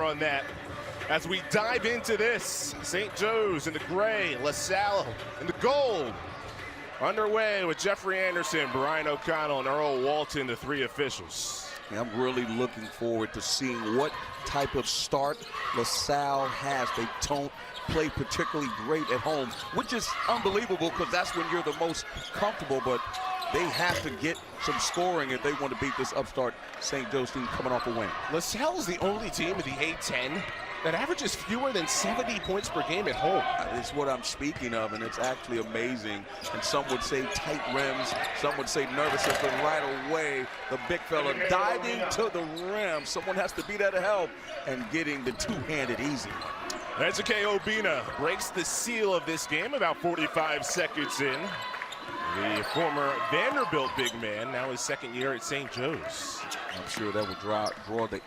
on that as we dive into this. St. Joe's in the gray, LaSalle in the gold. Underway with Jeffrey Anderson, Brian O'Connell, and Earl Walton, the three officials. I'm really looking forward to seeing what type of start LaSalle has. They don't play particularly great at home, which is unbelievable because that's when you're the most comfortable, but they have to get some scoring if they want to beat this upstart St. Joe's team coming off a win. LaSalle is the only team in the A-10 that averages fewer than 70 points per game at home. It's what I'm speaking of, and it's actually amazing. And some would say tight rims, some would say nervous, but right away, the big fella diving to the rim. Someone has to be there to help and getting the two-handed easy. Ezeke Obina breaks the seal of this game about 45 seconds in. The former Vanderbilt big man, now his second year at St. Joe's. I'm sure that will draw the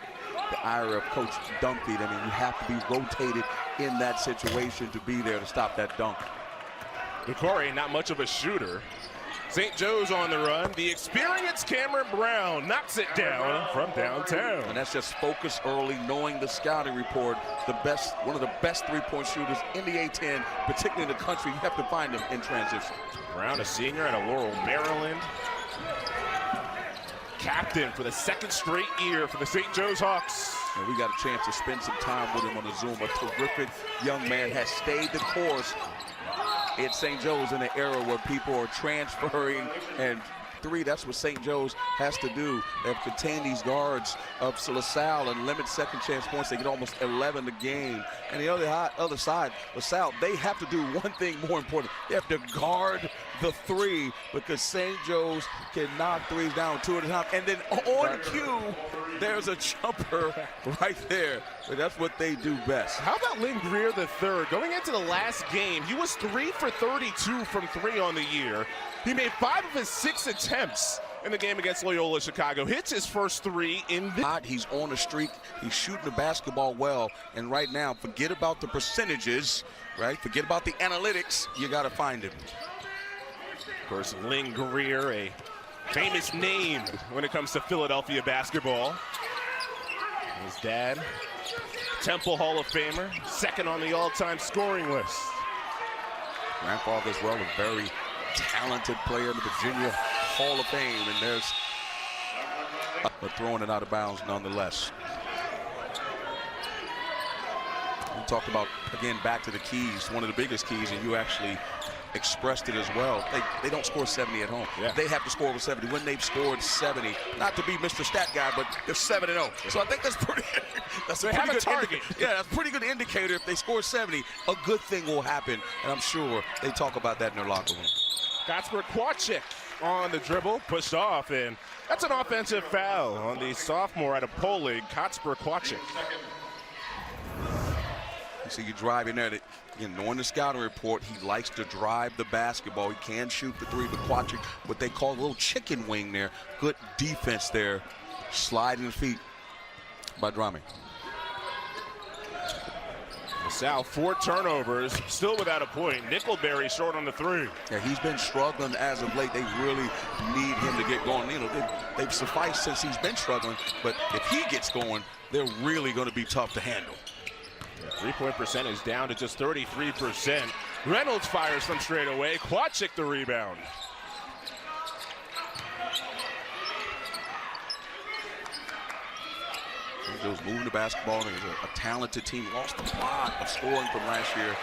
ire of Coach Dunphy. I mean, you have to be rotated in that situation to be there to stop that dunk. Ducore, not much of a shooter. St. Joe's on the run. The experienced Cameron Brown knocks it down from downtown. And that's just focus early, knowing the scouting report. One of the best three-point shooters in the A-10, particularly in the country. You have to find him in transition. Brown, a senior out of Laurel, Maryland. Captain for the second straight year for the St. Joe's Hawks. And we got a chance to spend some time with him on the Zoom. A terrific young man, has stayed the course at St. Joe's in an era where people are transferring, and that's what St. Joe's has to do. They have contained these guards of LaSalle and limit second chance points. They get almost 11 a game. And the other side, LaSalle, they have to do one thing more important. They have to guard the three, because St. Joe's can knock threes down two at a time. And then on cue, there's a jumper right there. But that's what they do best. How about Lynn Greer III? Going into the last game, he was 3 for 32 from three on the year. He made 5 of his 6 attempts in the game against Loyola Chicago. Hits his first three in the... He's on a streak. He's shooting the basketball well. And right now, forget about the percentages, right? Forget about the analytics. You got to find him. Of course, Lynn Greer, a famous name when it comes to Philadelphia basketball. His dad, Temple Hall of Famer, second on the all-time scoring list. Grandfather as well, a very talented player in the Virginia Hall of Fame, and there's but throwing it out of bounds nonetheless. We talked about, again, back to the keys, one of the biggest keys, and you actually expressed it as well. They don't score 70 at home. Yeah. They have to score with 70. When they've scored 70, not to be Mr. Stat Guy, but they're 7-0. So I think that's pretty. That's a pretty good target. Yeah, that's a pretty good indicator. If they score 70, a good thing will happen, and I'm sure they talk about that in their locker room. Kacper Kowalczyk on the dribble, pushed off, and that's an offensive foul on the sophomore out of Polig, Kacper Kowalczyk. You see you drive in there. Again, knowing the scouting report, he likes to drive the basketball. He can shoot the three, but Kowalczyk, what they call a little chicken wing there. Good defense there. Sliding the feet by Drame. LaSalle, 4 turnovers, still without a point. Nickelberry short on the three. Yeah, he's been struggling as of late. They really need him to get going. You know, they've sufficed since he's been struggling, but if he gets going, they're really going to be tough to handle. Three-point percentage down to just 33%. Reynolds fires from straight away. Kowalczyk the rebound. Joe's moving the basketball. There's a talented team. Lost a lot of scoring from last year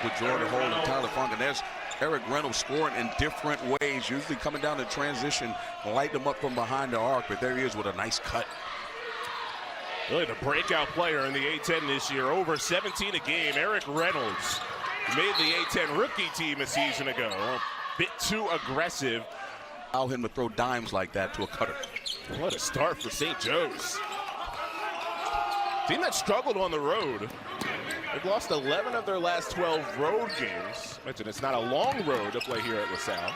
with Jordan Hole and Tyler Funk. And there's Eric Reynolds scoring in different ways, usually coming down the transition, light them up from behind the arc. But there he is with a nice cut. Really the breakout player in the A-10 this year, over 17 a game. Eric Reynolds made the A-10 rookie team a season ago. A bit too aggressive. Allow him to throw dimes like that to a cutter. What a start for St. Joe's. Team that struggled on the road. They've lost 11 of their last 12 road games. Mention it's not a long road to play here at LaSalle.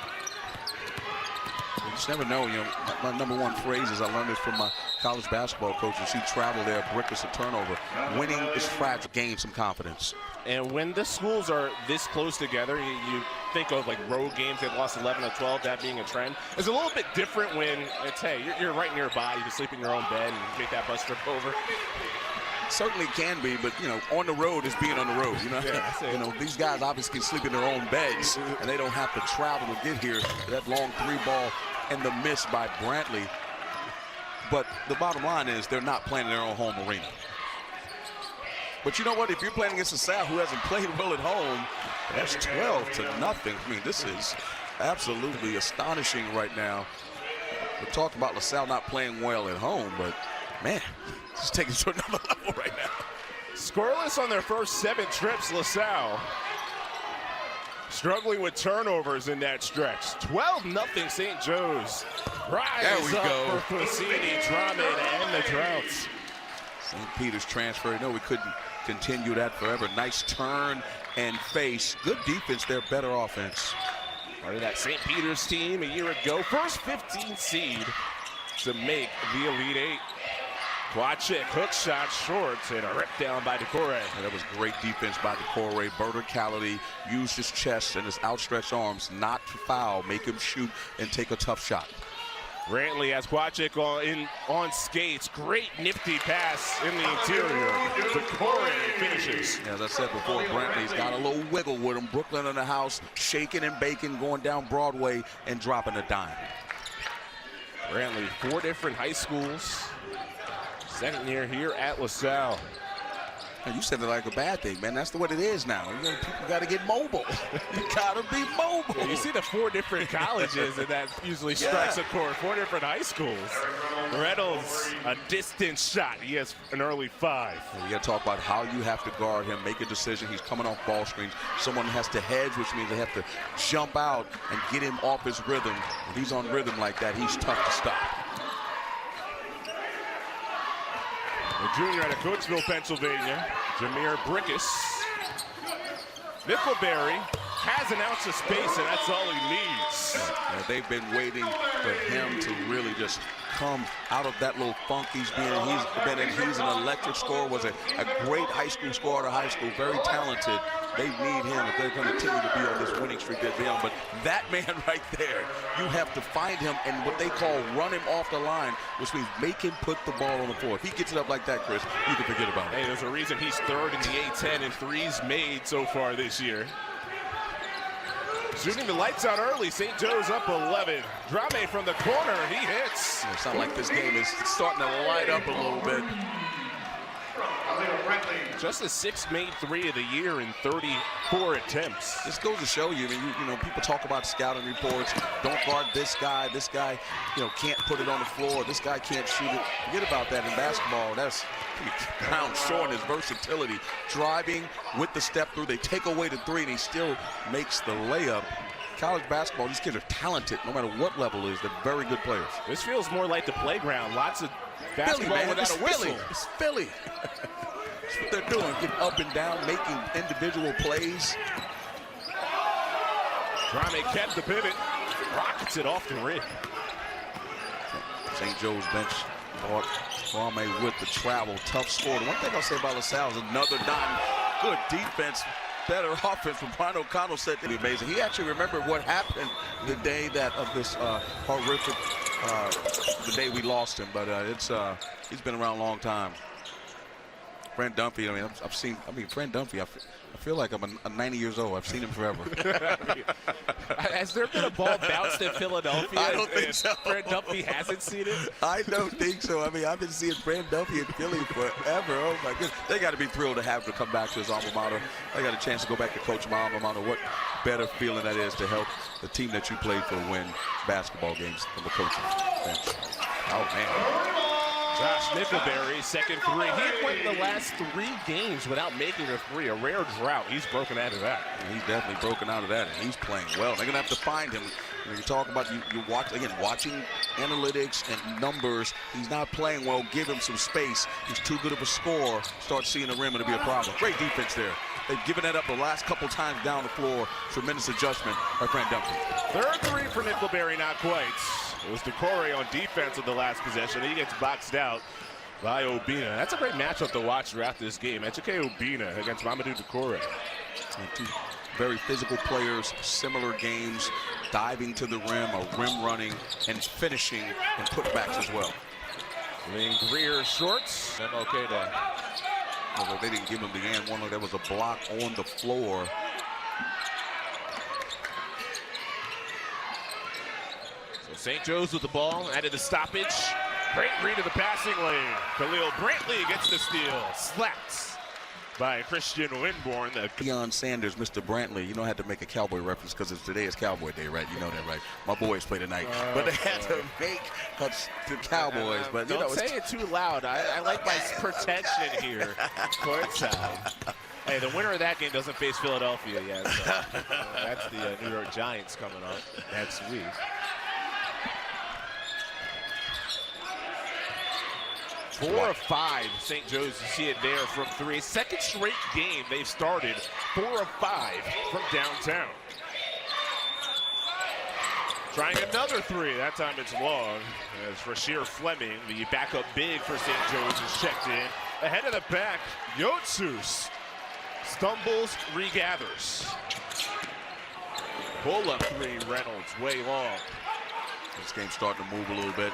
You just never know. You know, my number one phrase is, I learned this from my college basketball coach, is he traveled there, brick is a turnover. Winning is fragile. Gain some confidence. And when the schools are this close together, you think of like road games, they've lost 11 of 12, that being a trend. It's a little bit different when it's, hey, you're right nearby, you can sleep in your own bed and make that bus trip over. certainly can be, but on the road is being on the road. These guys obviously can sleep in their own beds, and they don't have to travel to get here. That long 3-ball and the miss by Brantley. But the bottom line is they're not playing in their own home arena. But you know what? If you're playing against a Salle who hasn't played well at home, that's 12-0. I mean, this is absolutely astonishing right now. We talked about LaSalle not playing well at home, but man, it's taking it to another level right now. Scoreless on their first 7 trips, LaSalle. Struggling with turnovers in that stretch. 12-0 St. Joe's. Rise up for Fousseyni, Drame to end the droughts. St. Peter's transfer. No, we couldn't continue that forever. Nice turn and face. Good defense there, better offense. Part of that St. Peter's team a year ago. First 15 seed to make the Elite Eight. Quachik, hook shot short, and a rip down by Decore. That was great defense by Decore. Verticality, used his chest and his outstretched arms not to foul, make him shoot and take a tough shot. Brantley has Quachik on skates. Great nifty pass in the interior. Decore finishes. As I said before, Brantley's got a little wiggle with him. Brooklyn in the house, shaking and baking, going down Broadway and dropping a dime. Brantley, 4 different high schools. Second year here at LaSalle. You said it like a bad thing, man. That's what it is now. People got to get mobile. You got to be mobile. Yeah, you see the 4 different colleges, and that usually strikes a chord. 4 different high schools. Reynolds, a distance shot. He has an early 5. You got to talk about how you have to guard him, make a decision. He's coming off ball screens. Someone has to hedge, which means they have to jump out and get him off his rhythm. When he's on rhythm like that, he's tough to stop. The junior out of Coatesville, Pennsylvania, Jameer Brickus. Nickelberry has an ounce of space, and that's all he needs. Yeah, they've been waiting for him to really just come out of that little funk he's been in. He's an electric scorer, was a great high school scorer out of high school, very talented. They need him if they're going to continue to be on this winning streak they've been on. But that man right there, you have to find him and what they call run him off the line, which means make him put the ball on the floor. If he gets it up like that, Chris, you can forget about it. Hey, there's a reason he's 3rd in the A-10 in threes made so far this year. Shooting the lights out early, St. Joe's up 11. Drame from the corner, he hits. It sounds like this game is starting to light up a little bit. Just a 6th made 3 of the year in 34 attempts. This goes to show you, people talk about scouting reports. Don't guard this guy, can't put it on the floor. This guy can't shoot it. Forget about that in basketball. That's Brown showing his versatility. Driving with the step through. They take away the 3 and he still makes the layup. College basketball, these kids are talented no matter what level it is. They're very good players. This feels more like the playground. Lots of basketball Philly, without a whistle. It's Philly. That's what they're doing, getting up and down, making individual plays. Drame kept the pivot, rockets it off the rim. St. Joe's bench brought Drame with the travel, tough score. The one thing I'll say about LaSalle is another dime. Good defense, better offense from Brian O'Connell said it'd be amazing. He actually remembered what happened the day of this horrific, the day we lost him, but he's been around a long time. Fran Dunphy, Fran Dunphy, I feel like I'm 90 years old. I've seen him forever. Has there been a ball bounced in Philadelphia? I don't think so. Fran Dunphy hasn't seen it? I don't think so. I've been seeing Fran Dunphy in Philly forever. Oh, my goodness. They got to be thrilled to have him come back to his alma mater. I got a chance to go back to coach my alma mater. What better feeling that is to help the team that you played for win basketball games from the coaching bench. Oh, man. Josh Nickelberry, second 3. He went the last 3 games without making a 3, a rare drought. He's broken out of that. He's definitely broken out of that, and he's playing well. They're going to have to find him. You talk about watching analytics and numbers. He's not playing well. Give him some space. He's too good of a scorer. Start seeing the rim, and it'll be a problem. Great defense there. They've given that up the last couple times down the floor. Tremendous adjustment by Fran Dunphy. Third 3 for Nickelberry, not quite. It was Decore on defense of the last possession. He gets boxed out by Obina. That's a great matchup to watch throughout this game. Echike Obina against Mamadou Decore. Two very physical players, similar games, diving to the rim, or rim running, and finishing and putbacks as well. Lane Greer shorts. MLK to Although they didn't give him the and one. There was a block on the floor. So St. Joe's with the ball, added the stoppage. Great read of the passing lane. Khalil Brantley gets the steal. Slapped by Christian Winborn. Deion Sanders, Mr. Brantley. You know, I had to make a Cowboy reference because today is Cowboy Day, right? You know that, right? My boys play tonight. But they had to make the Cowboys. But you don't know, say it too loud. I like my protection here. Courtside. Hey, the winner of that game doesn't face Philadelphia yet. So that's the New York Giants coming up next week. Four of 5, St. Joe's, you see it there from 3. Second straight game they've started 4 of 5 from downtown. Trying another 3, that time it's long. As Rasheer Fleming, the backup big for St. Joe's, is checked in. Ahead of the back, Yotsus stumbles, regathers. Pull-up 3, Reynolds, way long. This game's starting to move a little bit.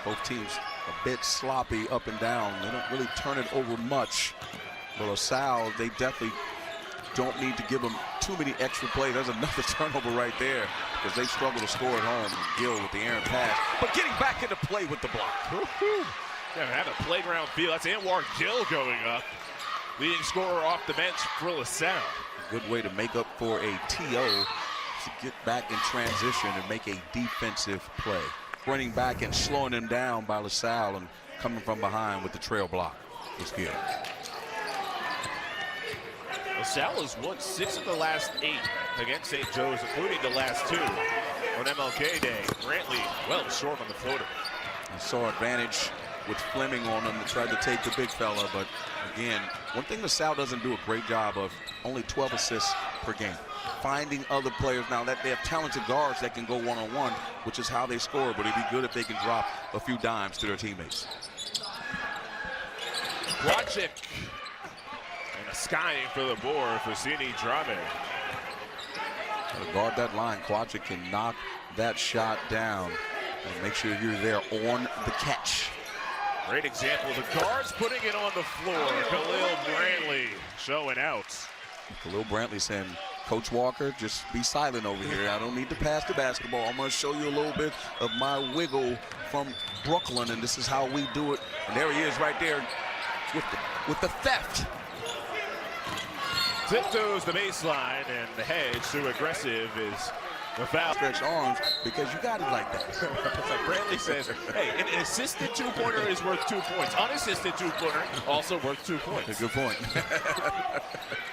Both teams a bit sloppy up and down. They don't really turn it over much. But Salle, they definitely don't need to give them too many extra plays. There's another turnover right there because they struggle to score at home. Gill with the errant pass, but getting back into play with the block. Yeah, have a playground feel. That's Anwar Gill going up. Leading scorer off the bench for LaSalle. Good way to make up for a TO to get back in transition and make a defensive play. Running back and slowing him down by LaSalle and coming from behind with the trail block is good. LaSalle has won 6 of the last 8 against St. Joe's, including the last 2 on MLK Day. Brantley well short on the floater. I saw advantage with Fleming on him and tried to take the big fella, but again, one thing LaSalle doesn't do a great job of, only 12 assists per game. Finding other players now that they have talented guards that can go one-on-one, which is how they score, but it'd be good if they can drop a few dimes to their teammates. Quadchick and a skying for the board for Fousseyni Drame. Guard that line. Quadchick can knock that shot down and make sure you're there on the catch. Great example. The guards putting it on the floor. Khalil Brantley showing out. Khalil Brantley saying, Coach Walker, just be silent over here. I don't need to pass the basketball. I'm going to show you a little bit of my wiggle from Brooklyn, and this is how we do it. And there he is right there with the theft. Tiptoes the baseline, and the hedge too aggressive is the foul. Stretch arms because you got it like that. It's like Brantley says, hey, an assisted two-pointer is worth 2 points. Unassisted two-pointer also worth 2 points. That's a good point.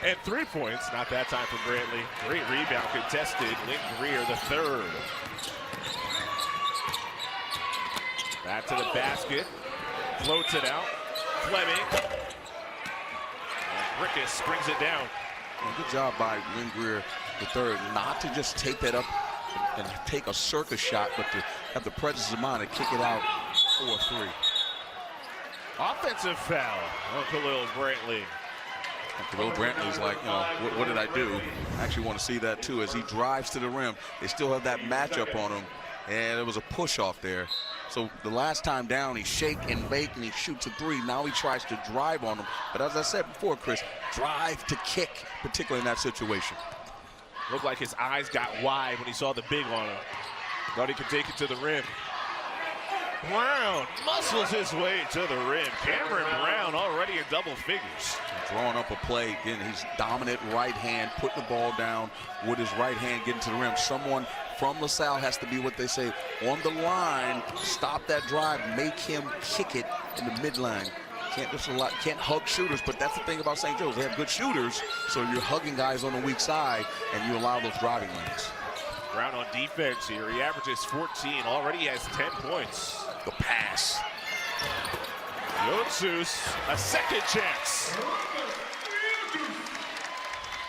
And 3 points, not that time for Brantley. Great rebound contested. Link Greer, the third. Back to the basket. Floats it out. Fleming. And Rickus brings it down. Good job by Link Greer, the third, not to just take that up and take a circus shot, but to have the presence of mind to kick it out 4-3. Offensive foul on Khalil Brantley. Khalil Brantley's like, you know, what did I do? I actually want to see that too as he drives to the rim. They still have that matchup on him, and there was a push off there. So the last time down, he shake and bake and he shoots a 3. Now he tries to drive on him. But as I said before, Chris, drive to kick, particularly in that situation. Looked like his eyes got wide when he saw the big on him. Thought he could take it to the rim. Brown muscles his way to the rim. Cameron Brown already in double figures. Drawing up a play. Again, he's dominant right hand, putting the ball down with his right hand, getting to the rim. Someone from LaSalle has to be what they say on the line, stop that drive, make him kick it in the midline. Can't hug shooters, but that's the thing about St. Joe's. They have good shooters, so you're hugging guys on the weak side, and you allow those driving lanes. Brown on defense here. He averages 14. Already has 10 points. The pass. Yotsus, a second chance.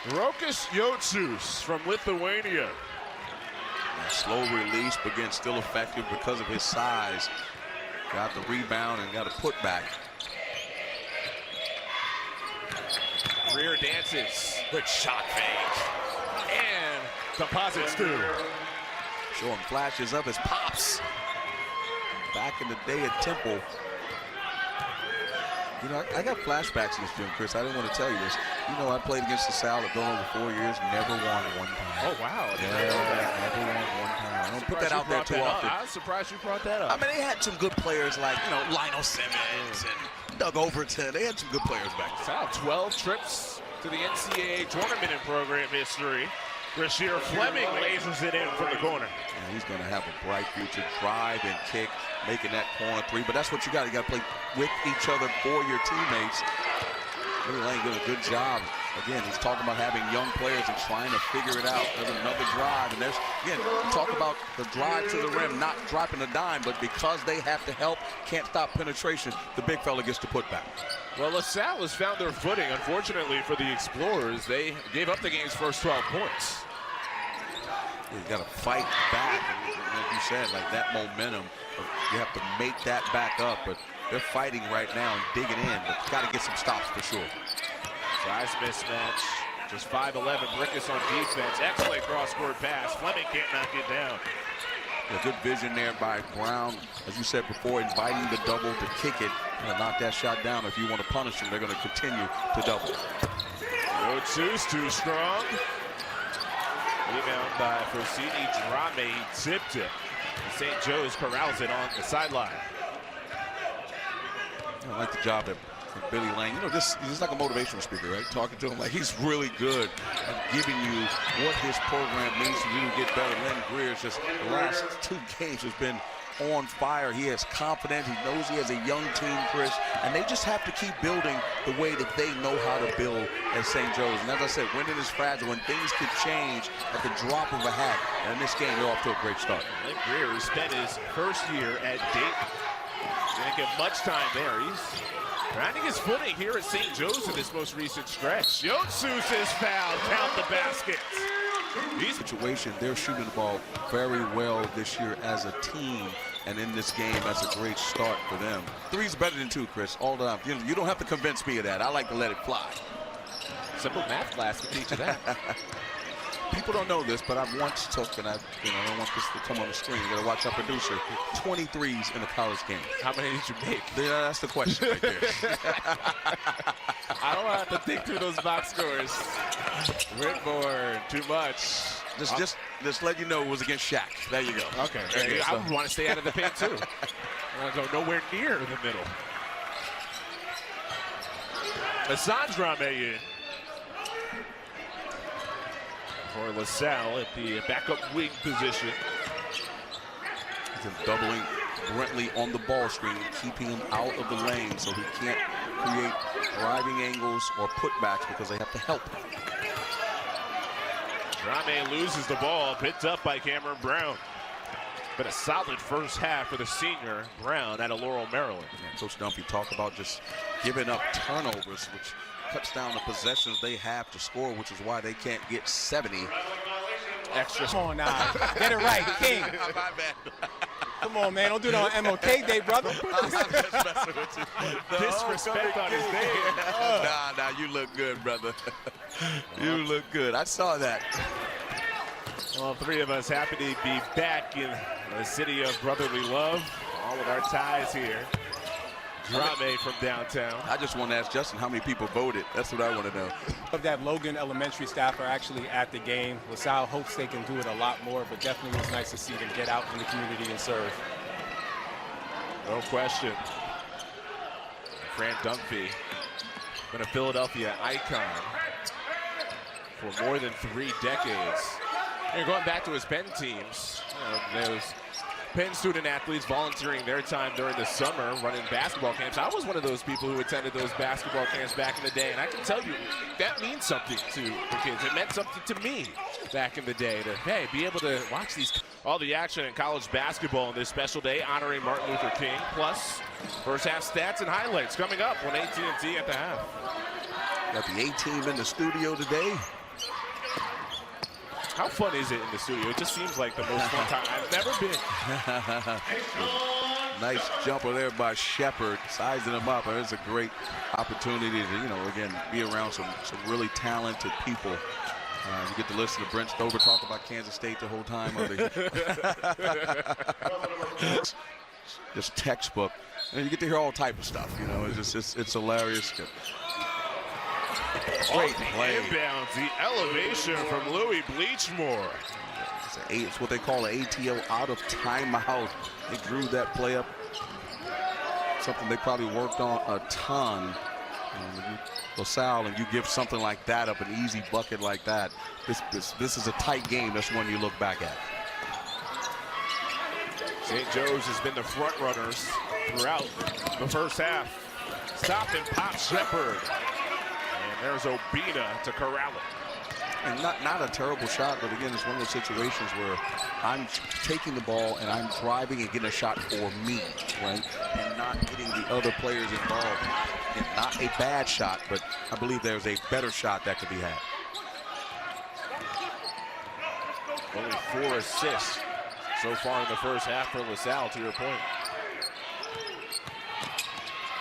Rokas Yotsus from Lithuania. Slow release, but again, still effective because of his size. Got the rebound and got a putback. Rear dances. Good shot fake. And deposits too. Showing flashes of his pops. Back in the day at Temple. You know, I got flashbacks in this gym, Chris. I didn't want to tell you this. You know, I played against the Salle at going over 4 years, never won one time. Oh, wow. Yeah, never won one time. I don't put that out there too often. I'm surprised you brought that up. I mean, they had some good players like, you know, Lionel Simmons and Doug Overton. They had some good players back then. Salle, 12 trips to the NCAA tournament in program history. Rasheer Fleming lasers it in from the corner. And he's going to have a bright future. Drive and kick, making that corner three. But that's what you got. You got to play with each other for your teammates. Billy Lane did a good job. Again, he's talking about having young players and trying to figure it out. There's another drive. And there's, again, talk about the drive to the rim, not dropping a dime, but because they have to help, can't stop penetration, the big fella gets to put back. Well, LaSalle has found their footing. Unfortunately for the Explorers, they gave up the game's first 12 points. You got to fight back. And like you said, like that momentum, you have to make that back up. But they're fighting right now and digging in, but got to get some stops for sure. Size mismatch. Just 5'11", Brickus on defense. Excellent cross-court pass. Fleming can't knock it down. A good vision there by Brown. As you said before, inviting the double to kick it. Knock that shot down. If you want to punish them, they're going to continue to double. Yotsu's too strong. Rebound by Fousseyni. Drame tipped it. St. Joe's corrals it on the sideline. I like the job that Billy Lane, you know, he's like a motivational speaker, right? Talking to him like he's really good at giving you what his program means for you to get better. Len Greer's just the last 2 games has been on fire. He has confidence. He knows he has a young team, Chris, and they just have to keep building the way that they know how to build at St. Joe's. And as I said, winning is fragile, when things could change at the drop of a hat. And in this game, they're off to a great start. Len Greer spent his first year at Dayton. Didn't get much time there. He's finding his footing here at St. Joe's in this most recent stretch. Yotsu's is fouled. Count the baskets. Situation, they're shooting the ball very well this year as a team, and in this game, that's a great start for them. 3's better than 2, Chris, all the time. You don't have to convince me of that. I like to let it fly. Simple math class can teach you that. People don't know this, but I've once took, and I don't want this to come on the screen. You got to watch our producer. 23s in a college game. How many did you make? Yeah, that's the question right there. I don't have to think through those box scores. Whitmore, too much. Just let you know it was against Shaq. There you go. Okay. I would want to stay out of the paint too. I want to go nowhere near the middle. Hassan Drame in for LaSalle at the backup wing position. He's doubling Brentley on the ball screen, keeping him out of the lane so he can't create driving angles or putbacks because they have to help. Drame loses the ball, picked up by Cameron Brown. But a solid first half for the senior Brown out of Laurel, Maryland. Yeah, Coach Dunphy talked about just giving up turnovers, which cuts down the possessions they have to score, which is why they can't get 70. Extra. Come on now, get it right, King. My bad. Come on, man, don't do that on MLK Day, brother. I'm just messing with you. Disrespect on his name. Nah, you look good, brother. You look good. I saw that. Well, 3 of us happy to be back in the city of brotherly love. All of our ties here. Drame from downtown. I just want to ask Justin how many people voted. That's what I want to know. Of that, Logan elementary staff are actually at the game. LaSalle hopes they can do it a lot more, but definitely it was nice to see them get out in the community and serve. No question. Fran Dunphy, been a Philadelphia icon for more than 3 decades. And going back to his Penn teams, those Penn student athletes volunteering their time during the summer running basketball camps. I was one of those people who attended those basketball camps back in the day, and I can tell you that means something to the kids. It meant something to me back in the day to, hey, be able to watch all the action in college basketball on this special day honoring Martin Luther King. Plus, first half stats and highlights coming up on AT&T at the half. Got the A-team in the studio today. How fun is it in the studio? It just seems like the most fun time I've never been. Nice jumper there by Shepard, sizing him up. It's a great opportunity to, again, be around some really talented people. You get to listen to Brent Stover talk about Kansas State the whole time. Just textbook. And you get to hear all type of stuff, you know. It's just it's hilarious. Great play. Inbounds, the elevation from Louis Bleachmore. It's what they call an ATO, out of timeout. They drew that play up. Something they probably worked on a ton. LaSalle, and you give something like that up, an easy bucket like that. This is a tight game. That's one you look back at. St. Joe's has been the front runners throughout the first half. Stop and pop Shepard. And there's Obina to corral it. And not a terrible shot, but again, it's one of those situations where I'm taking the ball and I'm driving and getting a shot for me, right? And not getting the other players involved. And not a bad shot, but I believe there's a better shot that could be had. Only 4 assists so far in the first half for LaSalle, to your point.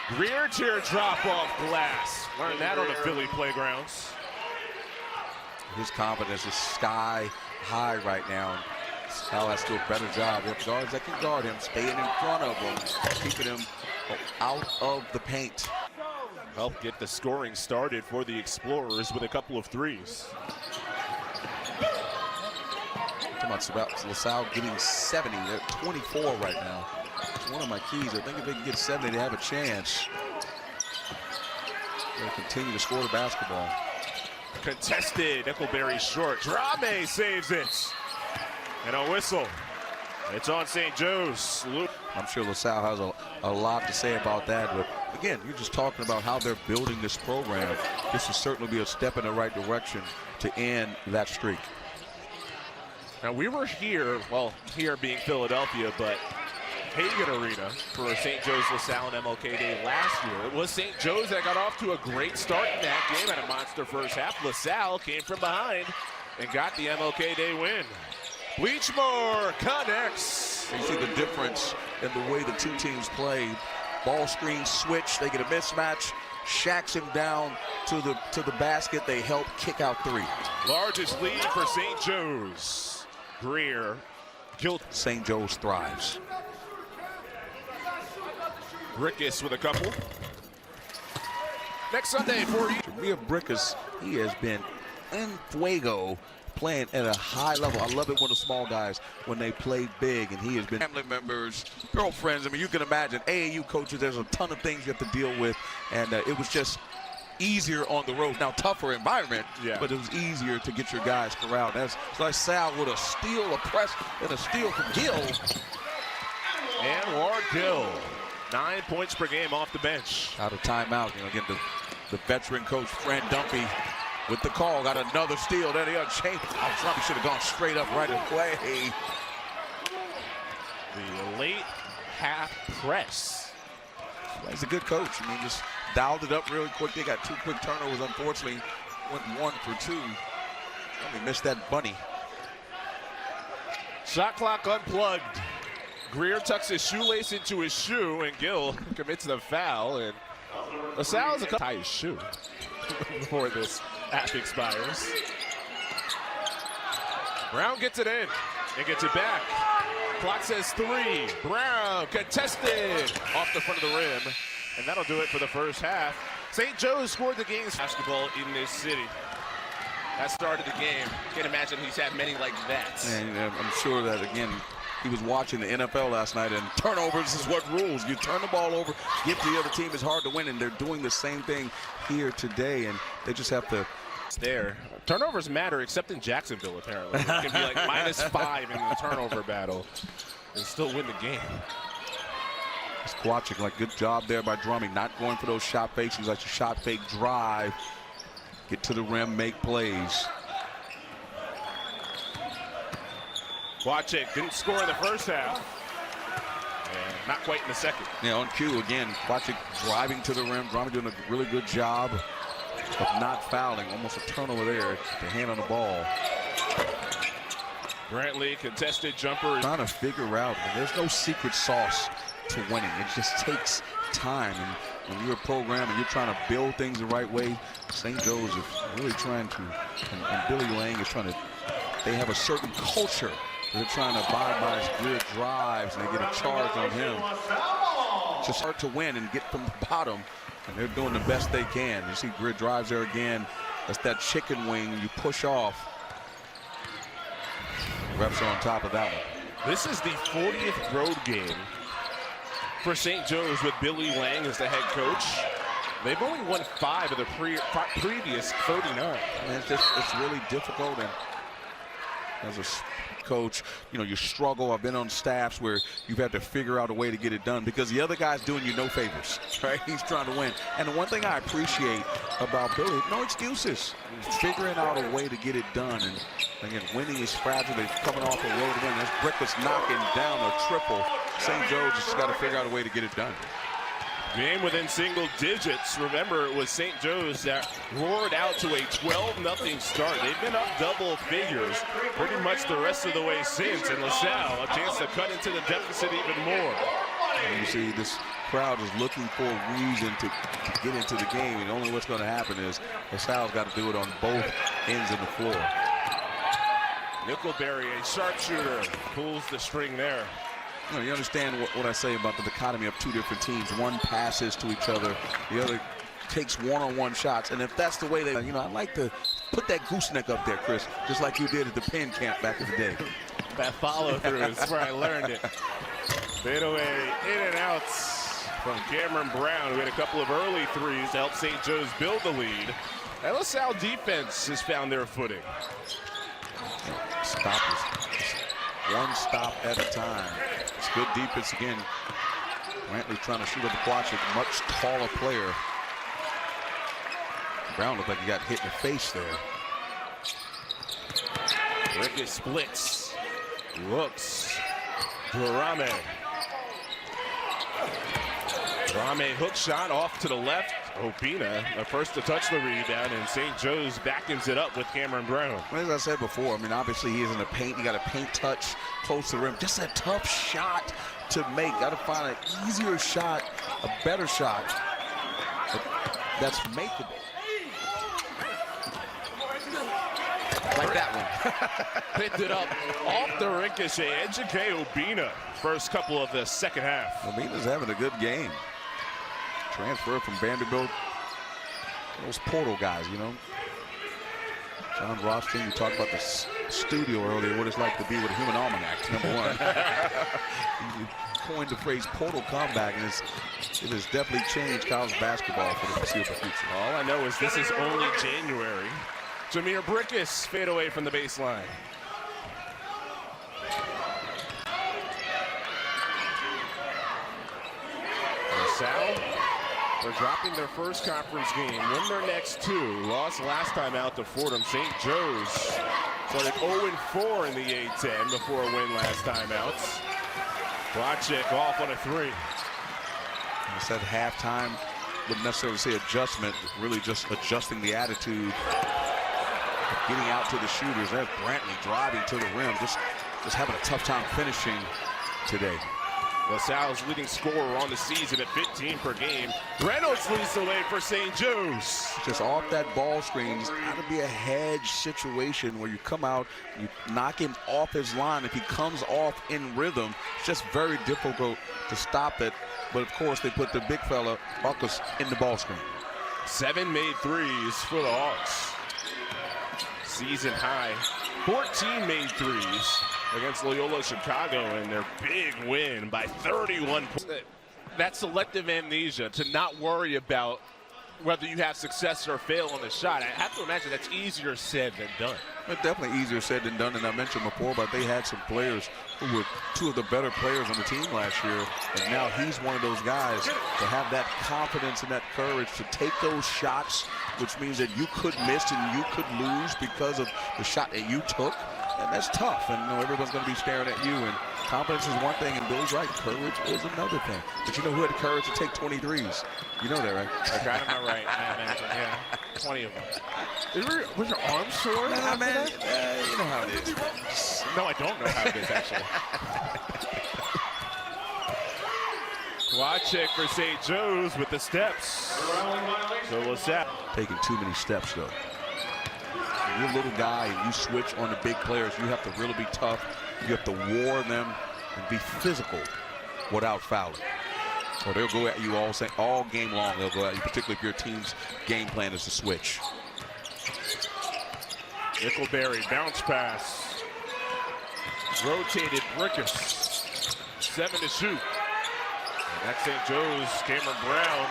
Greer teardrop off glass. Learned that on the Philly playgrounds. His confidence is sky high right now. Sal has to do a better job. They have guards that can guard him, staying in front of him, keeping him out of the paint. Help get the scoring started for the Explorers with a couple of threes. It's about LaSalle getting 70. They're at 24 right now. It's one of my keys. I think if they can get 70, they have a chance. They'll continue to score the basketball. Contested, Nickelberry short. Drame saves it. And a whistle. It's on St. Joe's. I'm sure LaSalle has a lot to say about that. But again, you're just talking about how they're building this program. This will certainly be a step in the right direction to end that streak. Now, we were here, well, here being Philadelphia, but Hagan Arena for St. Joe's LaSalle and MLK Day last year. It was St. Joe's that got off to a great start in that game, had a monster first half. LaSalle came from behind and got the MLK Day win. Bleachmore connects. You see the difference in the way the two teams played. Ball screen switch, they get a mismatch. Shacks him down to the basket. They help kick out 3. Largest lead for St. Joe's. Greer, guilty. St. Joe's thrives. Brickus with a couple. Next Sunday for you. Real Brickus, he has been en fuego, playing at a high level. I love it when the small guys, when they play big, and he has been family members, girlfriends. I mean, you can imagine AAU coaches, there's a ton of things you have to deal with, and it was just easier on the road. Now, tougher environment, but it was easier to get your guys corralled. That's like Sal with a steal, a press, and a steal from Gill. And Ward Gill, 9 points per game off the bench. Out of timeout. You know, again, the veteran coach, Fran Dumpy, with the call, got another steal. Then he unchained. Oh, Trumpy should have gone straight up right away. The late half press. He's a good coach. I mean, just dialed it up really quick. They got 2 quick turnovers, unfortunately. Went 1 for 2. They missed that bunny. Shot clock unplugged. Greer tucks his shoelace into his shoe, and Gill commits the foul. And LaSalle's a tie his shoe before this half expires. Brown gets it in and gets it back. Clock says 3. Brown contested off the front of the rim. And that'll do it for the first half. St. Joe's scored the game's basketball in this city. That started the game. Can't imagine he's had many like that. And I'm sure that, again, he was watching the NFL last night, and turnovers is what rules. You turn the ball over, get to the other team, it's hard to win, and they're doing the same thing here today, and they just have to. There. Turnovers matter, except in Jacksonville, apparently. It can be like -5 in the turnover battle and still win the game. Squatching, like, good job there by Drame, not going for those shot fakes. He's like a shot fake drive, get to the rim, make plays. Quachik didn't score in the first half. And not quite in the second. Yeah, on cue again. Quachik driving to the rim. Drame doing a really good job of not fouling. Almost a turnover there. The hand on the ball. Brantley contested jumper. Trying to figure out. There's no secret sauce to winning. It just takes time. And when you're a program and you're trying to build things the right way, St. Joe's is really trying to, and Billy Lang is trying to, they have a certain culture. They're trying to abide by his good drives, and they get a charge on him. to start to win and get from the bottom, and they're doing the best they can. You see Grid drives there again. That's that chicken wing you push off. Refs are on top of that one. This is the 40th road game for St. Joe's with Billy Lang as the head coach. They've only won 5 of the previous 39. And it's really difficult, and as a coach, you know, you struggle. I've been on staffs where you've had to figure out a way to get it done because the other guy's doing you no favors, right? He's trying to win. And the one thing I appreciate about Billy, no excuses. He's figuring out a way to get it done. And again, winning is fragile. They're coming off a road win. This Brick was knocking down a triple. St. Joe's just got to figure out a way to get it done. Game within single digits. Remember, it was St. Joe's that roared out to a 12-0 start. They've been up double figures pretty much the rest of the way since. And LaSalle, a chance to cut into the deficit even more. And you see this crowd is looking for a reason to get into the game. And only what's going to happen is LaSalle's got to do it on both ends of the floor. Nickelberry, a sharpshooter, pulls the string there. You understand what I say about the dichotomy of two different teams. One passes to each other, the other takes one-on-one shots. And if that's the way they, I'd like to put that gooseneck up there, Chris, just like you did at the Penn camp back in the day. That follow-through is where I learned it. Fade away, in and out from Cameron Brown, who had a couple of early threes to help St. Joe's build the lead. And LaSalle defense has found their footing. Stop is one stop at a time. It's good defense again. Brantley trying to shoot up the Quachic, much taller player. Brown looked like he got hit in the face there. Rickett splits, looks, Drame. Drame hook shot off to the left. Opina, the first to touch the rebound, and St. Joe's backings it up with Cameron Brown. As I said before, obviously he is in the paint. He got a paint touch close to the rim. Just a tough shot to make. Got to find an easier shot, a better shot that's makeable. Like that one. Picked it up off the ricochet. Ejike Opina, first couple of the second half. Opina's having a good game. Transfer from Vanderbilt. Those portal guys, John Rostron, you talked about the studio earlier, what it's like to be with a human almanac, number one. You coined the phrase portal comeback, and it has definitely changed college basketball for the foreseeable future. All I know is this is only January. Jameer Brickus fade away from the baseline. LaSalle, they're dropping their first conference game, win their next 2, lost last time out to Fordham. St. Joe's started 0-4 in the A-10 before a win last time out. Quachic off on a 3. I said halftime, wouldn't necessarily say adjustment, really just adjusting the attitude, getting out to the shooters. There's Brantley driving to the rim, just having a tough time finishing today. LaSalle's leading scorer on the season at 15 per game. Reynolds leads the way for St. Joe's. Just off that ball screen, it's got to be a hedge situation where you come out, you knock him off his line. If he comes off in rhythm, it's just very difficult to stop it. But of course, they put the big fella, Buckus, in the ball screen. 7 made threes for the Hawks. Season high, 14 made threes against Loyola Chicago in their big win by 31 points. That selective amnesia to not worry about whether you have success or fail on the shot. I have to imagine that's easier said than done. It's definitely easier said than done, and I mentioned before, but they had some players who were 2 of the better players on the team last year, and now he's one of those guys to have that confidence and that courage to take those shots, which means that you could miss and you could lose because of the shot that you took. And that's tough, and everyone's going to be staring at you. And confidence is one thing, and Billy's right, courage is another thing. But you know who had the courage to take 23s? You know that, right? I got him right. I imagine, yeah, 20 of them. Was your arm sore? Nah, man, you know how it is. No, I don't know how it is, actually. Quachic for St. Joe's with the steps. So LaSalle taking too many steps, though. When you're a little guy and you switch on the big players, you have to really be tough. You have to war them and be physical without fouling. Or they'll go at you all game long. They'll go at you, particularly if your team's game plan is to switch. Nickelberry, bounce pass. Rotated Brickus. 7 to shoot. And that's St. Joe's. Cameron Brown.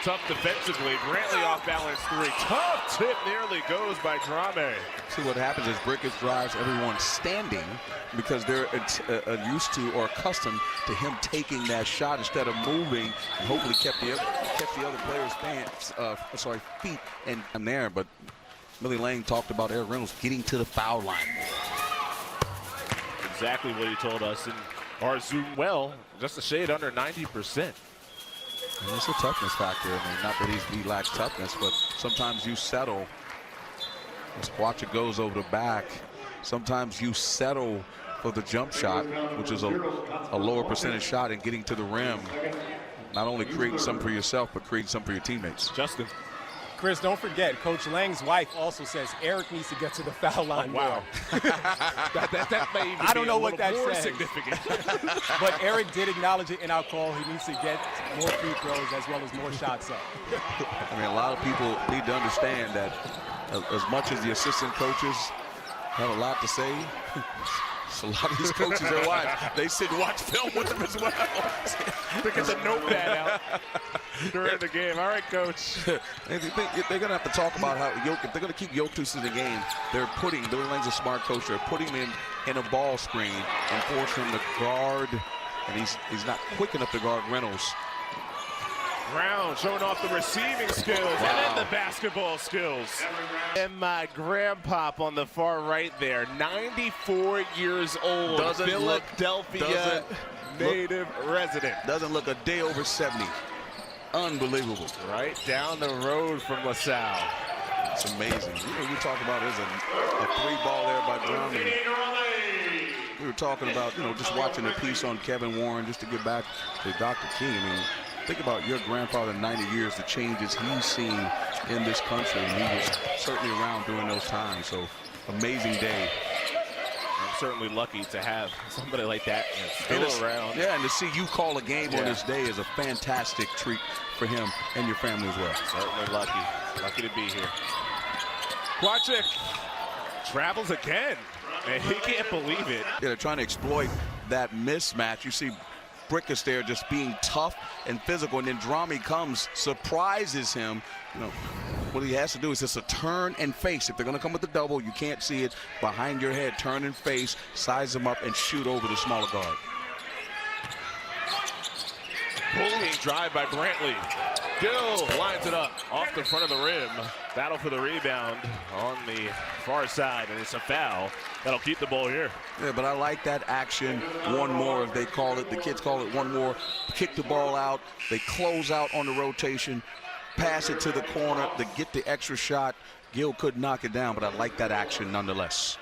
Tough defensively. Brantley off balance 3. Tough tip nearly goes by Drame. See what happens is Brickus drives everyone standing because they're used to or accustomed to him taking that shot instead of moving, and hopefully kept the other players' feet and there. But Millie Lang talked about Eric Reynolds getting to the foul line. Exactly what he told us. And our zoom well, just a shade under 90%. And it's a toughness factor. I mean, not that he lacks toughness, but sometimes you settle. Just watch it goes over the back. Sometimes you settle for the jump shot, which is a lower percentage shot, and getting to the rim. Not only creating something for yourself, but creating something for your teammates. Justin. Chris, don't forget, Coach Lang's wife also says Eric needs to get to the foul line. Oh, wow. that may even I don't know what that more says. Significant. But Eric did acknowledge it in our call. He needs to get more free throws as well as more shots up. I mean, a lot of people need to understand that as much as the assistant coaches have a lot to say, a lot of these coaches are wives. They sit and watch film with them as well. They get the notepad out during the game. All right, Coach. They're going to have to talk about how if they're going to keep Jokic in the game, they're putting, Billy Lang's a smart coach, they're putting him in a ball screen and forcing him to guard, and he's not quick enough to guard Reynolds. Brown showing off the receiving skills and then the basketball skills. And grandpop on the far right there, 94 years old, Philadelphia native resident. Doesn't look a day over 70. Unbelievable. Right down the road from LaSalle. It's amazing. You talk about there's a 3-ball there by Drame. We were talking about, just watching a piece on Kevin Warren, just to get back to Dr. King. I mean, think about your grandfather in 90 years, the changes he's seen in this country, and he was certainly around during those times. So, amazing day. I'm certainly lucky to have somebody like that still around. Yeah, and to see you call a game on this day is a fantastic treat for him and your family as well. Certainly lucky. Lucky to be here. Quatrick travels again, and he can't believe it. Yeah, they're trying to exploit that mismatch. You see Brickus there just being tough and physical, and then Drame comes, surprises him. What he has to do is just a turn and face. If they're going to come with the double, you can't see it behind your head. Turn and face, size them up, and shoot over the smaller guard. Bullying drive by Brantley. Gill lines it up off the front of the rim. Battle for the rebound on the far side, and it's a foul. That'll keep the ball here. Yeah, but I like that action. One more, as they call it. The kids call it one more. Kick the ball out. They close out on the rotation. Pass it to the corner to get the extra shot. Gill could knock it down, but I like that action nonetheless.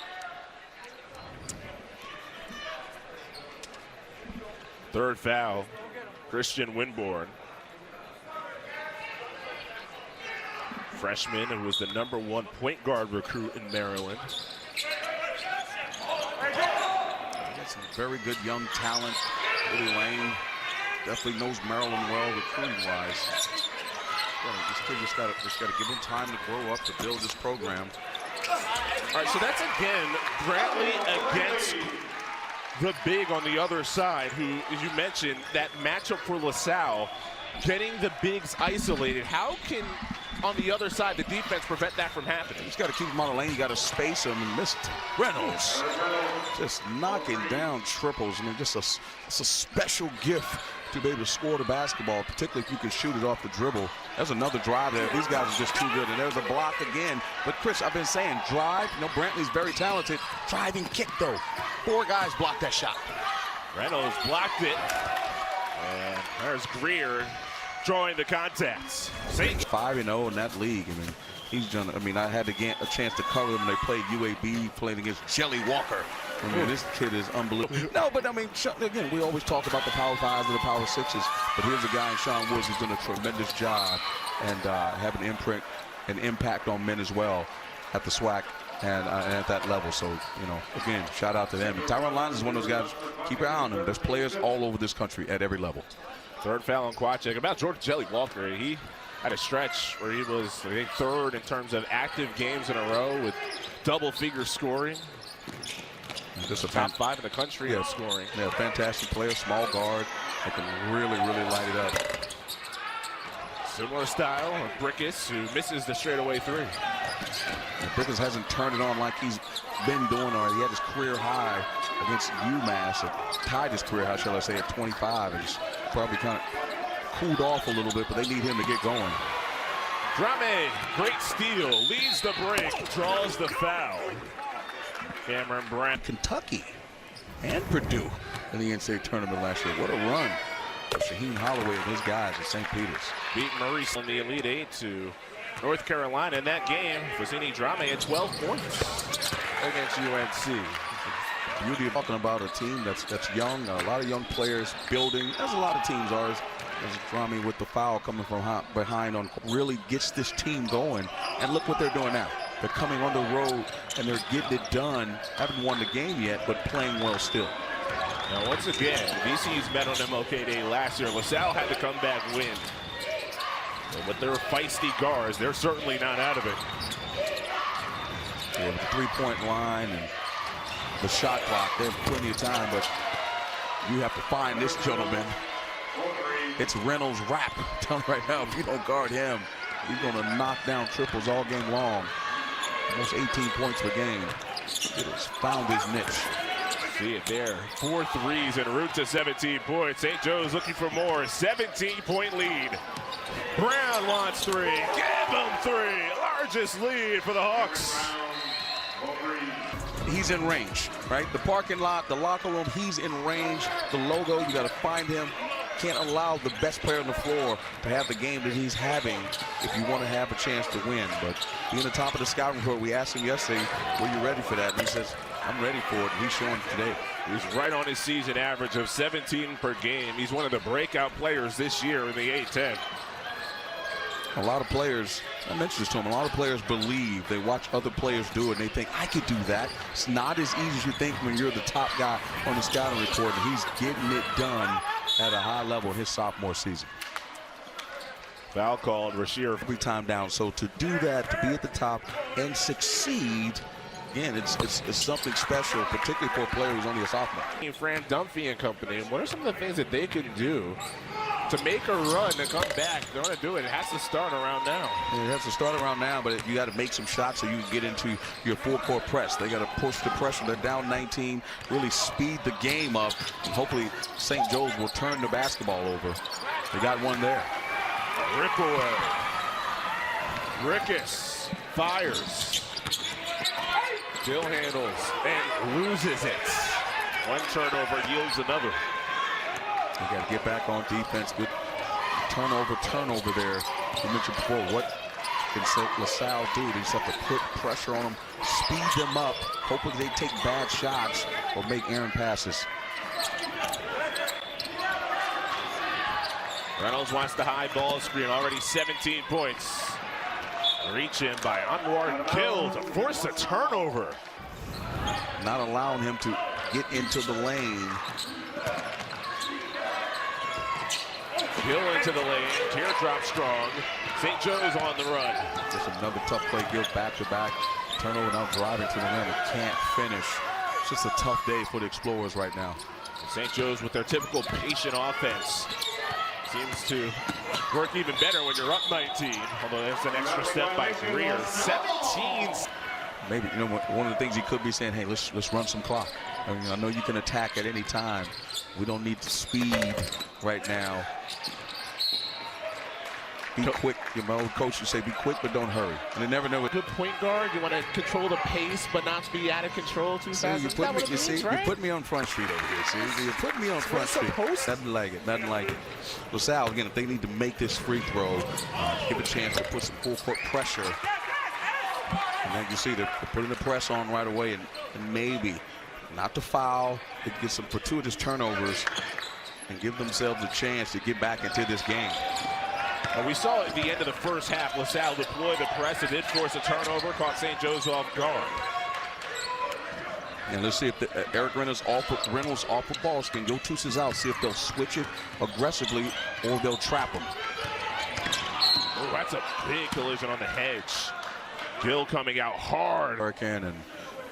Third foul, Christian Winborn. Freshman who was the #1 point guard recruit in Maryland. Got some very good young talent. Billy Lang definitely knows Maryland well recruiting-wise. This kid just got to give him time to grow up to build this program. All right, so that's again Brantley against the big on the other side, who, as you mentioned, that matchup for LaSalle, getting the bigs isolated. How can, on the other side, the defense prevent that from happening? You just got to keep him on the lane. You got to space him. And missed Reynolds just knocking down triples. I mean, just it's a special gift to be able to score the basketball, particularly if you can shoot it off the dribble. There's another drive there. These guys are just too good. And there's a block again. But, Chris, I've been saying drive. Brantley's very talented. Driving kick, though. 4 guys blocked that shot. Reynolds blocked it. And there's Greer drawing the contacts. 5-0 in that league. I mean, he's done. I mean, I had to get a chance to cover him. They played UAB, playing against Jelly Walker. I mean, this kid is unbelievable. No, but I mean, again, we always talk about the Power 5s and the Power 6s, but here's a guy in Sean Woods who's done a tremendous job and have an imprint and impact on men as well at the SWAC and at that level. So, again, shout out to them. And Tyron Lyons is one of those guys. Keep your eye on him. There's players all over this country at every level. Third foul on Quachek. About George Jelly Walker, he had a stretch where he was, I think, third in terms of active games in a row with double-figure scoring. Just the top 5 in the country in scoring. Yeah, fantastic player, small guard. That can really, really light it up. Similar style of Brickus, who misses the straightaway 3. And Brickus hasn't turned it on like he's been doing already. He had his career high against UMass, tied his career high, shall I say, at 25, and he's probably kind of cooled off a little bit, but they need him to get going. Drame, great steal, leads the break, draws the foul. Cameron Brandt. Kentucky and Purdue in the NCAA tournament last year. What a run for Shaheen Holloway and his guys at St. Peter's. Beat Maurice in the Elite 8 to North Carolina. In that game, Fousseyni Drame had 12 points against UNC. Beauty of talking about a team that's young, a lot of young players building, as a lot of teams are. As Drame with the foul coming from behind on really gets this team going. And look what they're doing now. They're coming on the road and they're getting it done. Haven't won the game yet, but playing well still. Now, once again, VCU's met on MLK Day last year. LaSalle had to come back win. But with their feisty guards, they're certainly not out of it. Yeah, the three-point line and the shot clock, they have plenty of time, but you have to find this gentleman. It's Reynolds' rap down right now. If you don't guard him, he's going to knock down triples all game long. Almost 18 points per game. It has found his niche. See it there. 4 threes en route to 17 points. St. Joe's looking for more. 17-point lead. Brown wants 3. Give him 3. Largest lead for the Hawks. He's in range, right? The parking lot, the locker room, he's in range. The logo, you got to find him. Can't allow the best player on the floor to have the game that he's having if you want to have a chance to win. But being the top of the scouting report, we asked him yesterday, were you ready for that? And he says, I'm ready for it. And he's showing today. He's right on his season average of 17 per game. He's one of the breakout players this year in the A-10. A lot of players, I mentioned this to him, a lot of players believe, they watch other players do it, and they think, I could do that. It's not as easy as you think when you're the top guy on the scouting report, and he's getting it done at a high level in his sophomore season. Foul called, Rasheer. Every time down, so to do that, to be at the top and succeed, again, it's something special, particularly for a player who's only a sophomore. Fran Dunphy and company, what are some of the things that they can do to make a run to come back? They're going to do it. It has to start around now. Yeah, it has to start around now, but you got to make some shots so you can get into your full-court press. They got to push the pressure. They're down 19, really speed the game up, and hopefully St. Joe's will turn the basketball over. They got one there. Rip away. Rickus fires. Still handles and loses it. One turnover yields another. You got to get back on defense. Good turnover there. You mentioned before, what can LaSalle do? They just have to put pressure on them, speed them up. Hopefully they take bad shots or make errant passes. Reynolds wants the high ball screen. Already 17 points. Reach in by Anwar Kill to force a turnover. Not allowing him to get into the lane. Gill into the lane, teardrop strong. St. Joe's on the run. Just another tough play, Gill back-to-back. Turnover now driving to the rim and can't finish. It's just a tough day for the Explorers right now. St. Joe's with their typical patient offense. Seems to work even better when you're up 19. Although that's an extra step by Greer. 17. Maybe, you know, one of the things he could be saying, hey, let's run some clock. I mean, I know you can attack at any time. We don't need to speed right now. Be quick. My old coach would say, be quick, but don't hurry. And they never know what. Good point guard. You want to control the pace, but not be out of control too fast. You put me on Front Street over here. See, you put me on Front Street. Nothing like it. Nothing like it. LaSalle, again, if they need to make this free throw, give a chance to put some full court pressure. And then you see they're putting the press on right away, and maybe not to foul, they get some fortuitous turnovers and give themselves a chance to get back into this game. Well, we saw at the end of the first half, LaSalle deploy the press. It did force a turnover, caught St. Joe's off guard. And let's see if Eric Reynolds off of ball spin. Go Toussaint out. See if they'll switch it aggressively or they'll trap him. Oh, that's a big collision on the hedge. Gill coming out hard. Hurricane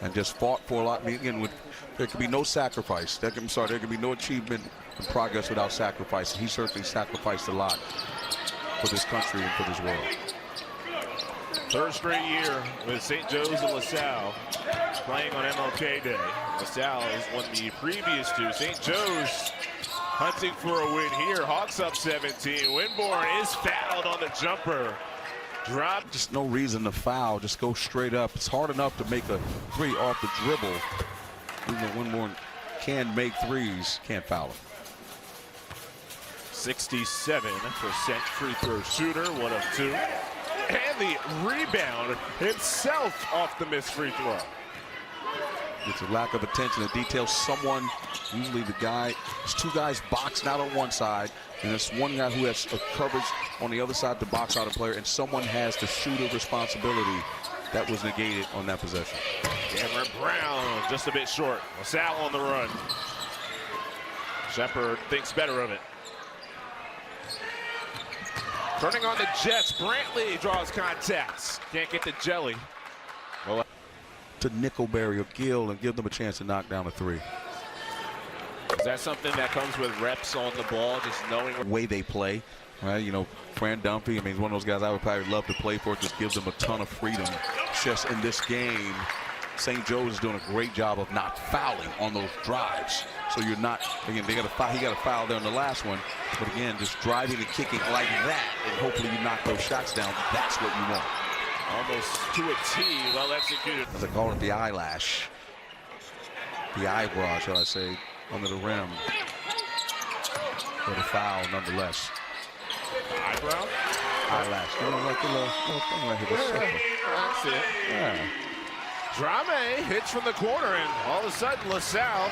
and just fought for a lot. I mean, again, there could be no sacrifice. There could be no achievement and progress without sacrifice. He certainly sacrificed a lot for this country and for this world. Third straight year with St. Joe's and LaSalle playing on MLK Day. LaSalle has won the previous two. St. Joe's hunting for a win here. Hawks up 17. Winborn is fouled on the jumper. Drop. Just no reason to foul. Just go straight up. It's hard enough to make a three off the dribble. Even though Winborn can make threes, can't foul him. 67% free throw shooter, 1 of 2. And the rebound himself off the missed free throw. It's a lack of attention to detail. Someone, usually the guy, it's two guys boxed out on one side, and it's one guy who has a coverage on the other side to box out a player, and someone has the shooter responsibility. That was negated on that possession. Cameron Brown just a bit short. LaSalle on the run. Shepard thinks better of it. Turning on the Jets, Brantley draws contacts. Can't get the jelly. Well, to Nickelberry or Gill and give them a chance to knock down a three. is that something that comes with reps on the ball, just knowing The way they play, right? You know, Fran Dunphy, I mean, he's one of those guys I would probably love to play for. It just gives them a ton of freedom. Just in this game, St. Joe's is doing a great job of not fouling on those drives. So you're not, again, he got a foul there in the last one. But again, just driving and kicking like that, and hopefully you knock those shots down. That's what you want. almost to a T, well executed. As I call it, the eyelash. The eyebrow, shall I say, under the rim. But a foul nonetheless. Eyebrow? Eyelash. You know, like a little thing right here. That's it. Yeah. Drame hits from the corner, and all of a sudden LaSalle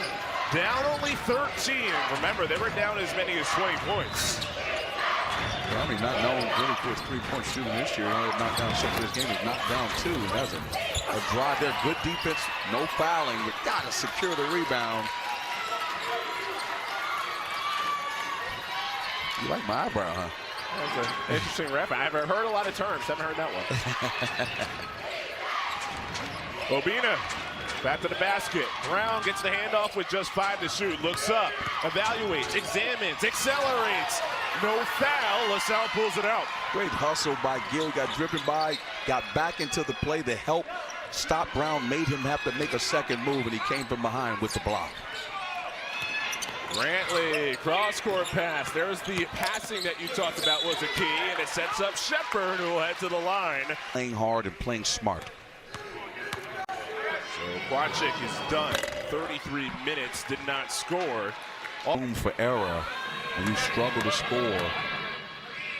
down only 13. Remember, they were down as many as 20 points. Well, I mean, not known really for his three-point shooting this year. He only knocked down 6 of this game. He's knocked down 2. That's a drive there. Good defense. No fouling, but got to secure the rebound. You like my eyebrow, huh? That's an interesting ref. I've heard a lot of terms. Haven't heard that one. Obina back to the basket. Brown gets the handoff with just 5 to shoot. Looks up, evaluates, examines, accelerates. No foul. LaSalle pulls it out. Great hustle by Gill. Got driven by, got back into the play. The help stopped Brown, made him have to make a second move, and he came from behind with the block. Brantley, cross-court pass. There's the passing that you talked about was a key, and it sets up Shepard, who will head to the line. Playing hard and playing smart. So Quachik is done. 33 minutes, did not score. Room for error, and you struggle to score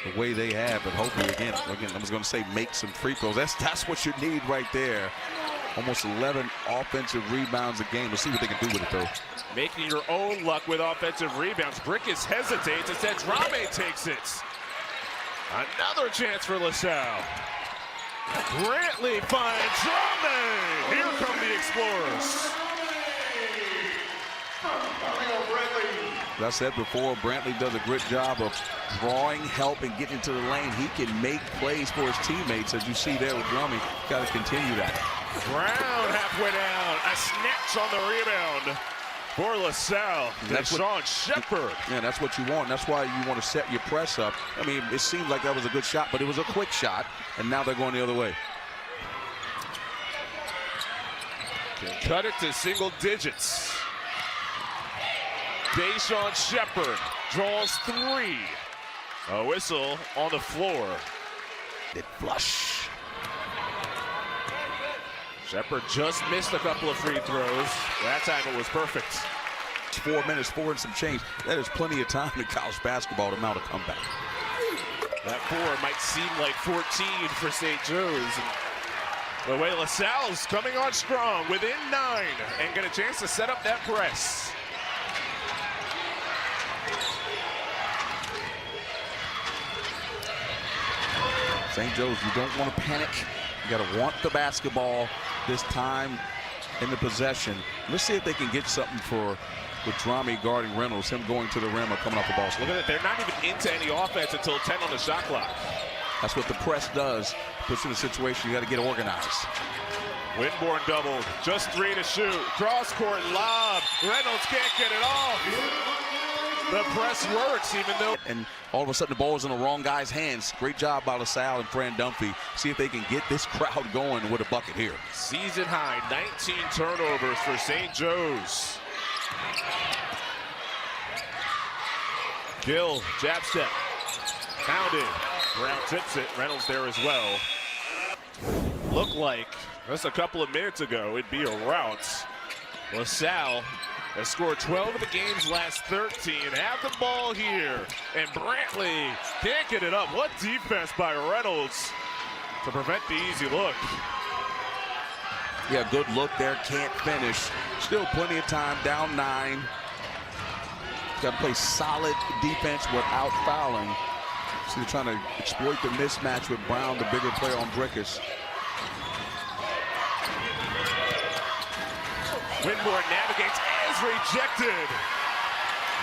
the way they have. But hopefully, again, I was going to say make some free throws. That's what you need right there. Almost 11 offensive rebounds a game. We'll see what they can do with it, though. Making your own luck with offensive rebounds. Brickis hesitates. Instead, Drame takes it. Another chance for LaSalle. Brantley finds Drame. Here come the Explorers. As I said before, Brantley does a great job of drawing help and getting into the lane. He can make plays for his teammates, as you see there with Drame. Got to continue that. Brown halfway down. A snatch on the rebound for LaSalle. That's Sean Shepard. Yeah, that's what you want. That's why you want to set your press up. I mean, it seemed like that was a good shot, but it was a quick shot, and now they're going the other way. Can cut it to single digits. Deshaun Shepard draws 3. A whistle on the floor. It flush. Shepard just missed a couple of free throws. That time it was perfect. 4 minutes, 4 and some change. That is plenty of time in college basketball to mount a comeback. That 4 might seem like 14 for St. Joe's. And the way LaSalle's coming on strong within 9 and get a chance to set up that press. St. Joe's, you don't want to panic. You got to want the basketball. This time, in the possession. Let's see if they can get something with Drame guarding Reynolds, him going to the rim or coming off the ball screen. Look at it. They're not even into any offense until 10 on the shot clock. That's what the press does. Puts you in a situation you got to get organized. Winborn doubled. Just 3 to shoot. Cross court lob. Reynolds can't get it off. The press works even though. And all of a sudden the ball is in the wrong guy's hands. Great job by Salle and Fran Dunphy. See if they can get this crowd going with a bucket here. Season high 19 turnovers for St. Joe's. Gill, jab step. Pounded. Brown tips it. Reynolds there as well. Looked like just a couple of minutes ago it'd be a rout. LaSalle has scored 12 of the game's last 13. Have the ball here. And Brantley can't get it up. What defense by Reynolds to prevent the easy look. Yeah, good look there. Can't finish. Still plenty of time. Down 9. Got to play solid defense without fouling. So they're trying to exploit the mismatch with Brown, the bigger player on Brickus. Winborn navigates, is rejected.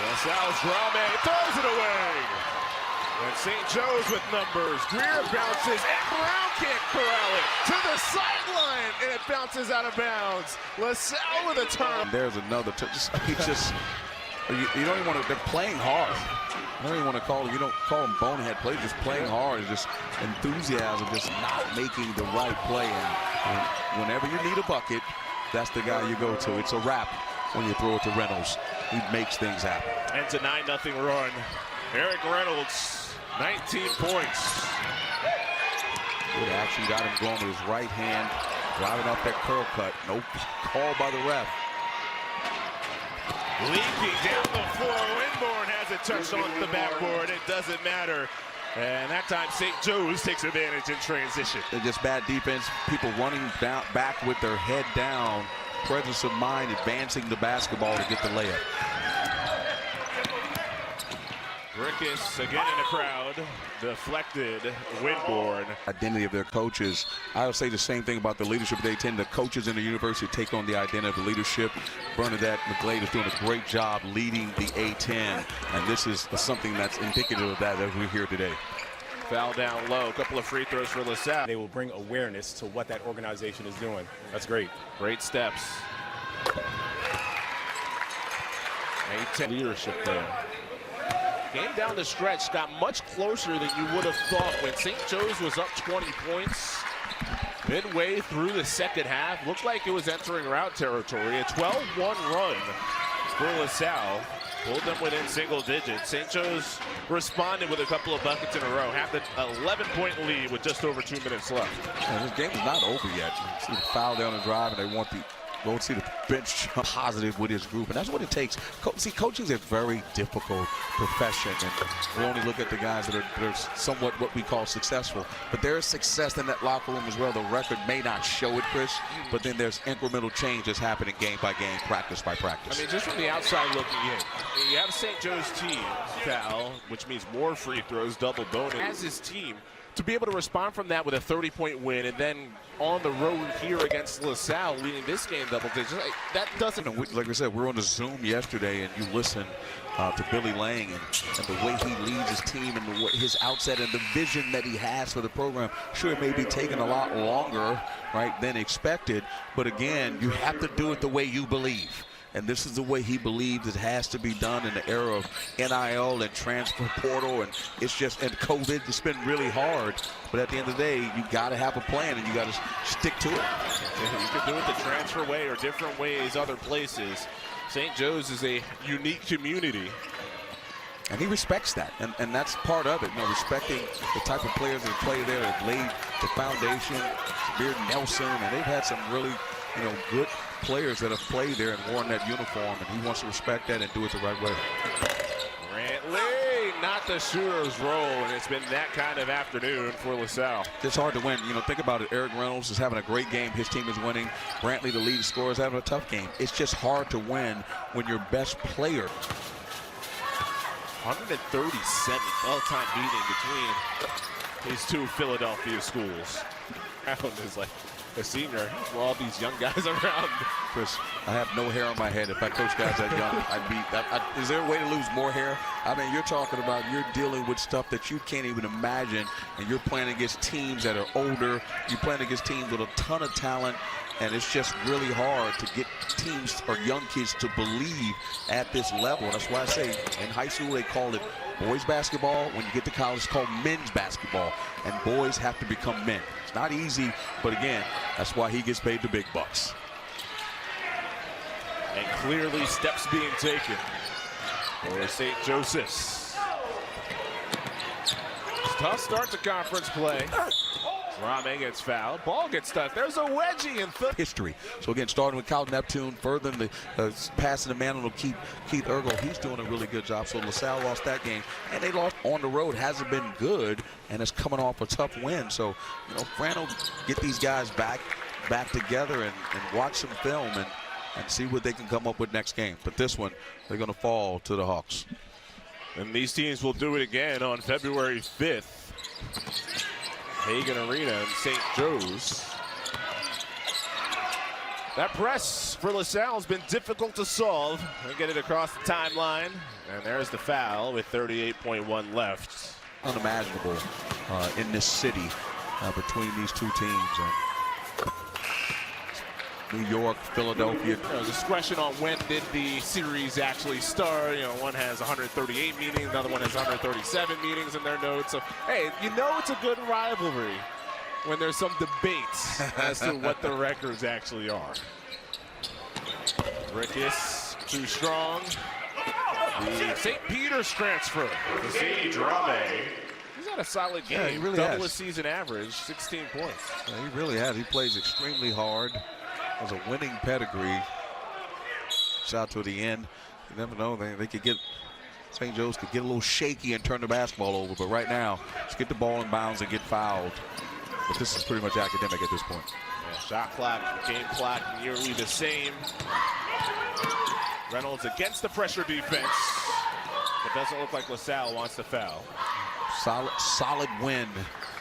LaSalle's Drame throws it away. And St. Joe's with numbers. Greer bounces, and Brown can't corral it to the sideline, and it bounces out of bounds. LaSalle with a turn. There's another. You don't even want to. They're playing hard. I don't even want to call. You don't call them bonehead plays. Just playing hard. It's just enthusiasm. Just not making the right play. And whenever you need a bucket, that's the guy you go to. It's a wrap when you throw it to Reynolds. He makes things happen. And it's a 9-0 run. Eric Reynolds, 19 points. Good action. Got him going with his right hand, driving off that curl cut. No call by the ref. Leaking down the floor. Winborn has it touched on the backboard. It doesn't matter. And that time, St. Joe's takes advantage in transition. They're just bad defense. People running down, back with their head down. Presence of mind, advancing the basketball to get the layup. Brickus again in the crowd. Deflected. Winborn. Identity of their coaches. I would say the same thing about the leadership. They tend the coaches in the university take on the identity of the leadership. Bernadette McGlade is doing a great job leading the A-10. And this is something that's indicative of that as we're here today. Foul down low. A couple of free throws for LaSalle. They will bring awareness to what that organization is doing. That's great. Great steps. A-10 leadership there. Game down the stretch got much closer than you would have thought when St. Joe's was up 20 points. Midway through the second half, looked like it was entering rout territory. A 12-1 run for LaSalle. Pulled them within single digits. St. Joe's responded with a couple of buckets in a row. Have the 11-point lead with just over 2 minutes left. And this game is not over yet. You see the foul down the drive, and they want the go see the bench positive with his group, and that's what it takes. See, coaching is a very difficult profession, and we only look at the guys that are somewhat what we call successful. But there is success in that locker room as well. The record may not show it, Chris, but then there's incremental change that's happening game by game, practice by practice. I mean, just from the outside looking in, you have St. Joe's team, foul, which means more free throws, double bonus. As his team, to be able to respond from that with a 30-point win and then on the road here against LaSalle leading this game double digits, that doesn't. Like I said, we were on the Zoom yesterday, and you listen to Billy Lang and the way he leads his team and his outset and the vision that he has for the program. Sure, it may be taking a lot longer, right, than expected, but again, you have to do it the way you believe. And this is the way he believes it has to be done in the era of NIL and transfer portal, and it's just, and COVID, it's been really hard. But at the end of the day, you got to have a plan, and you got to stick to it. You can do it the transfer way or different ways other places. St. Joe's is a unique community. And he respects that, and that's part of it, you know, respecting the type of players that play there, that laid the foundation, Beard Nelson, and they've had some really, you know, good players that have played there and worn that uniform, and he wants to respect that and do it the right way. Brantley, not the shooter's role, and it's been that kind of afternoon for LaSalle. It's hard to win. You know, think about it. Eric Reynolds is having a great game. His team is winning. Brantley, the lead scorer, is having a tough game. It's just hard to win when your best player. 137th all-time beating between these two Philadelphia schools. That one is like a senior. Well, all these young guys around. Chris, I have no hair on my head. If I coach guys that young, I'd be. Is there a way to lose more hair? I mean, you're talking about you're dealing with stuff that you can't even imagine, and you're playing against teams that are older. You're playing against teams with a ton of talent, and it's just really hard to get teams or young kids to believe at this level. And that's why I say in high school they call it boys basketball. When you get to college, it's called men's basketball, and boys have to become men. It's not easy, but again, that's why he gets paid the big bucks. And clearly steps being taken for St. Joseph's. Tough start to conference play. Drame gets fouled. Ball gets stuck. There's a wedgie in history. So again, starting with Cal Neptune, further in the passing the mantle to Keith Ergel. He's doing a really good job. So LaSalle lost that game, and they lost on the road. Hasn't been good, and it's coming off a tough win. So, you know, Fran will get these guys back together and watch some film and see what they can come up with next game. But this one, they're going to fall to the Hawks. And these teams will do it again on February 5th. Hagan Arena in St. Joe's. That press for LaSalle has been difficult to solve. They get it across the timeline. And there's the foul with 38.1 left. Unimaginable in this city between these two teams. New York, Philadelphia. There's discretion on when did the series actually start. You know, one has 138 meetings, another one has 137 meetings in their notes. So, hey, you know it's a good rivalry when there's some debates as to what the records actually are. Rickus, too strong. The St. Peter's transfer. Fousseyni Drame. He's had a solid game. Yeah, he really double has. his season average, 16 points. Yeah, he really has. He plays extremely hard. Has a winning pedigree. Shot to the end. You never know. They could get, St. Joe's could get a little shaky and turn the basketball over. But right now, just get the ball in bounds and get fouled. But this is pretty much academic at this point. Yeah, shot clock, game clock, nearly the same. Reynolds against the pressure defense. It doesn't look like LaSalle wants to foul. Solid win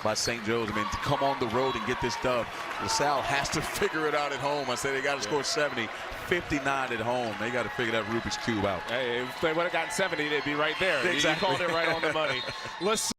by St. Joe's. I mean, to come on the road and get this dub, LaSalle has to figure it out at home. I say they got to score 70, 59 at home. They got to figure that Rubik's Cube out. Hey, if they would have gotten 70, they'd be right there. Exactly. You called it right on the money.